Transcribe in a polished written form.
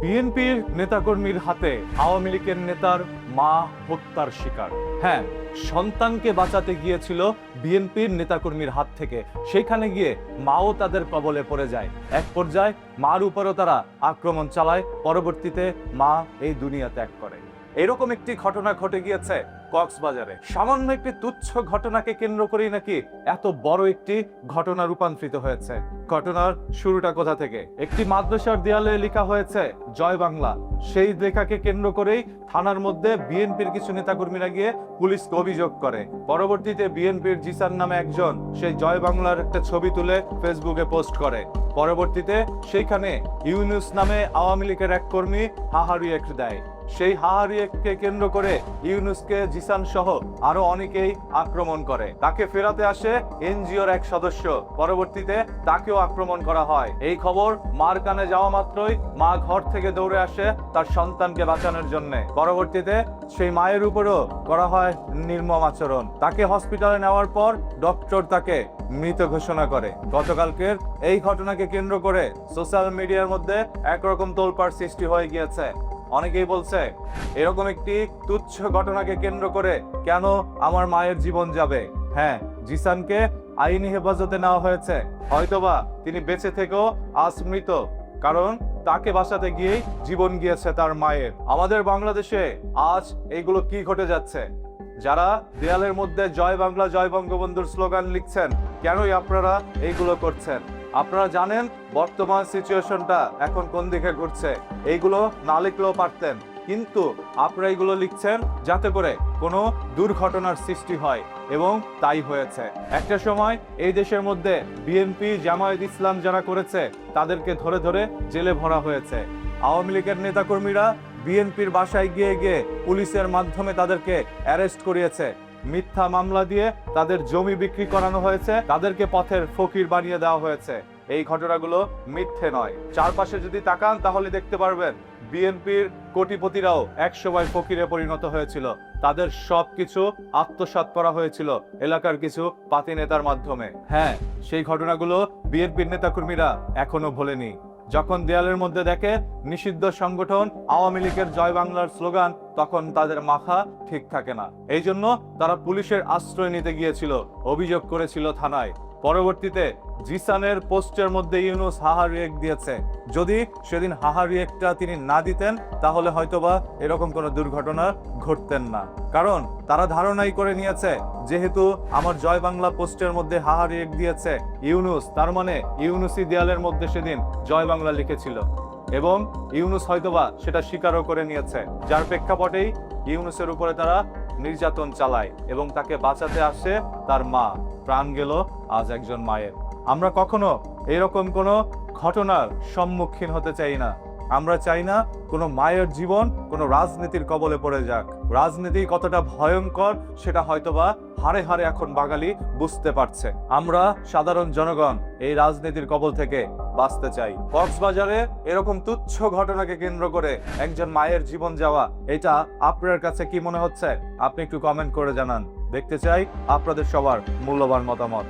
বিএনপির নেতাকর্মীর হাতে আওয়ামী লীগের নেতার মা হত্যার শিকার। হ্যাঁ, সন্তানকে বাঁচাতে গিয়েছিল বিএনপির নেতাকর্মীর হাত থেকে, সেখানে গিয়ে মাও তাদের কবলে পড়ে যায়। এক পর্যায়ে মার উপরও তারা আক্রমণ চালায়, পরবর্তীতে মা এই দুনিয়া ত্যাগ করে। এরকম একটি ঘটনা ঘটে গিয়েছে কক্সবাজারে। সামান্য একটি তুচ্ছ ঘটনাকে কেন্দ্র করেই নাকি এত বড় একটি ঘটনা রূপান্তরিত হয়েছে। ঘটনার শুরুটা কোথা থেকে? একটি মাদ্রাসার দেয়ালে লেখা হয়েছে জয় বাংলা। সেই লেখাকে কেন্দ্র করেই থানার মধ্যে বিএনপির কিছু নেতাকর্মীরা গিয়ে পুলিশকে অভিযোগ করে। পরবর্তীতে বিএনপির জিসান নামে একজন সেই জয় বাংলার একটা ছবি তুলে ফেসবুকে পোস্ট করে। পরবর্তীতে সেইখানে ইউনুস নামে আওয়ামী লীগের এক কর্মী হাহারি এক দেয়। সেই হাহারিকে কেন্দ্র করে ইউনুসকে জিসান সহ আরো অনেকেই আক্রমণ করে। তাকে ফেরাতে আসে এনজিওর এক সদস্য, পরবর্তীতে তাকেও আক্রমণ করা হয়। এই খবর মার কানে যাওয়া মাত্রই মা ঘর থেকে দৌড়ে আসে তার সন্তানকে বাঁচানোর জন্য। পরবর্তীতে সেই মায়ের উপরও করা হয় নির্মম আচরণ। তাকে হসপিটালে নেওয়ার পর ডক্টর তাকে মৃত ঘোষণা করে। গতকালকের এই ঘটনাকে কেন্দ্র করে সোশ্যাল মিডিয়ার মধ্যে একরকম তোলপাড় সৃষ্টি হয়ে গিয়েছে। অনেকেই বলছে এরকম একটি তুচ্ছ ঘটনাকে কেন্দ্র করে কেন আমার মায়ের জীবন যাবে। হ্যাঁ, জিসানকে আইনি হেফাজতে নেওয়া হয়েছে, হয়তোবা তিনি বেঁচে থেকেও আজ মৃত, কারণ তাকে বাঁচাতে গিয়েই জীবন গিয়েছে তার মায়ের। আমাদের বাংলাদেশে আজ এইগুলো কি ঘটে যাচ্ছে? যারা দেয়ালের মধ্যে জয় বাংলা জয় বঙ্গবন্ধুর স্লোগান লিখছেন, কেনই আপনারা এইগুলো করছেন? আপনারা জানেন বর্তমান সিচুয়েশনটা এখন কোন দিকে ঘুরছে। এইগুলো না লিখলেও পারতেন, কিন্তু আপনারা এইগুলো লিখছেন যাতে করে কোনো দুর্ঘটনার সৃষ্টি হয়, এবং তাই হয়েছে। একটা সময় এই দেশের মধ্যে বিএনপি জামায়াত ইসলাম যারা করেছে তাদেরকে ধরে ধরে জেলে ভরা হয়েছে। আওয়ামী লীগের নেতাকর্মীরা বিএনপির বাসায় গিয়ে গিয়ে পুলিশের মাধ্যমে তাদেরকে অ্যারেস্ট করিয়েছে। মিথ্যা মামলা দিয়ে তাদের জমি বিক্রি করানো হয়েছে, তাদেরকে পথের ফকির বানিয়ে দেওয়া হয়েছে। এই ঘটনাগুলো মিথ্যে নয়। চারপাশে যদি তাকান তাহলে দেখতে পারবেন বিএনপির কোটিপতিরাও একসময় ফকিরে পরিণত হয়েছিল। তাদের সবকিছু আত্মসাৎ করা হয়েছিল এলাকার কিছু পাতি নেতার মাধ্যমে। হ্যাঁ, সেই ঘটনাগুলো বিএনপির নেতাকর্মীরা এখনো ভোলেনি। যখন দেয়ালের মধ্যে দেখে নিষিদ্ধ সংগঠন আওয়ামী লীগের জয় বাংলার স্লোগান, তখন তাদের মাথা ঠিক থাকে না। এই জন্য তারা পুলিশের আশ্রয় নিতে গিয়েছিল, অভিযোগ করেছিল থানায়। পরবর্তীতে জিসানের পোস্টের মধ্যে ইউনুস হাহা রিয়েক্ট দিয়েছে। যদি সেদিন হাহা রিয়েক্টটা তিনি না দিতেন তাহলে হয়তোবা এরকম কোনো দুর্ঘটনা ঘটতেন না। কারণ তারা ধারণাই করে নিয়েছে যেহেতু আমার জয় বাংলা পোস্টের মধ্যে হাহা রিয়েক্ট দিয়েছে ইউনুস, তার মানে ইউনুসই দেয়ালের মধ্যে সেদিন জয় বাংলা লিখেছিল, এবং ইউনুস হয়তোবা সেটা স্বীকারও করে নিয়েছে। যার প্রেক্ষাপটেই ইউনুসের উপরে তারা নির্যাতন চালায় এবং তাকে বাঁচাতে আসে তার মা। প্রাণ গেল আজ একজন মায়ের। আমরা কখনো এরকম কোনো ঘটনার সম্মুখীন হতে চাই না। আমরা চাই না কোনো মায়ের জীবন কোনো রাজনীতির কবলে পড়ে যাক। রাজনীতি কতটা ভয়ঙ্কর সেটা হয়তোবা হারে হারে এখন বাঙালি বুঝতে পারছে। আমরা সাধারণ জনগণ এই রাজনীতির কবল থেকে বাঁচতে চাই। কক্সবাজারে এরকম তুচ্ছ ঘটনাকে কেন্দ্র করে একজন মায়ের জীবন যাওয়া, এটা আপনার কাছে কি মনে হচ্ছে? আপনি একটু কমেন্ট করে জানান। দেখতে চাই আপনাদের সবার মূল্যবান মতামত।